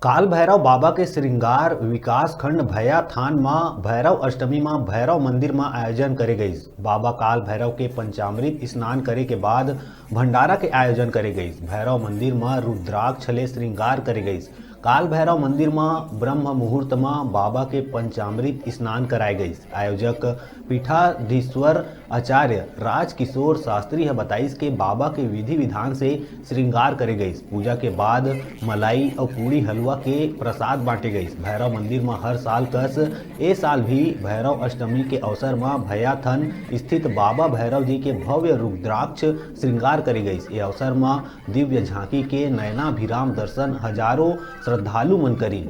काल भैरव बाबा के श्रृंगार विकास खंड भैया थान मां भैरव अष्टमी मां भैरव मंदिर मां आयोजन करे गई। बाबा काल भैरव के पंचामृत स्नान करे के बाद भंडारा के आयोजन करे गई। भैरव मंदिर मां रुद्राक्ष छले श्रृंगार करे गई। काल भैरव मंदिर में ब्रह्म मुहूर्त में बाबा के पंचामृत स्नान कराए गई। आयोजक पीठाधीश्वर आचार्य राजकिशोर शास्त्री है बताइस के बाबा के विधि विधान से श्रृंगार करे गई। पूजा के बाद मलाई और पूरी हलवा के प्रसाद बांटे गई। भैरव मंदिर में हर साल कस ए साल भी भैरव अष्टमी के अवसर में भैयाथन स्थित बाबा भैरव जी के भव्य रुद्राक्ष श्रृंगार करे गई। इस अवसर में दिव्य झांकी के नयनाभिराम दर्शन हजारों श्रद्धालु मन करी।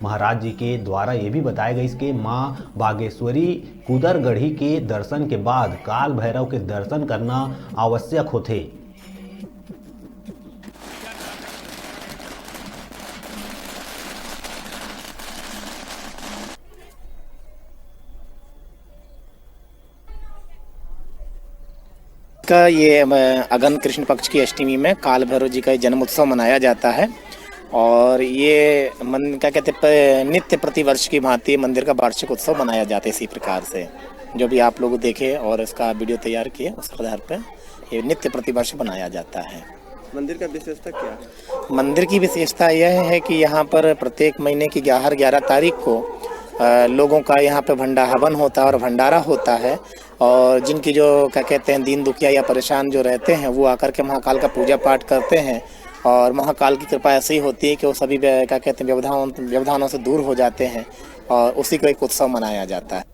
महाराज जी के द्वारा ये भी बताया गई कि माँ बागेश्वरी कुदरगढ़ी के दर्शन के बाद काल भैरव के दर्शन करना आवश्यक होते। का ये अगन कृष्ण पक्ष की अष्टमी में काल भैरव जी का जन्म उत्सव मनाया जाता है और ये क्या कहते हैं नित्य प्रतिवर्ष की भांति मंदिर का वार्षिक उत्सव मनाया जाता है। इसी प्रकार से जो भी आप लोग देखे और इसका वीडियो तैयार किए उस आधार पर ये नित्य प्रतिवर्ष मनाया जाता है। मंदिर का विशेषता क्या है? मंदिर की विशेषता यह है कि यहाँ पर प्रत्येक महीने की 11 तारीख को लोगों का यहाँ पे हवन होता है और भंडारा होता है और जिनकी जो क्या कहते हैं दीन दुखिया या परेशान जो रहते हैं वो आकर के महाकाल का पूजा पाठ करते हैं और महाकाल की कृपा ऐसी ही होती है कि वो सभी क्या कहते हैं व्यवधानों से दूर हो जाते हैं और उसी को एक उत्सव मनाया जाता है।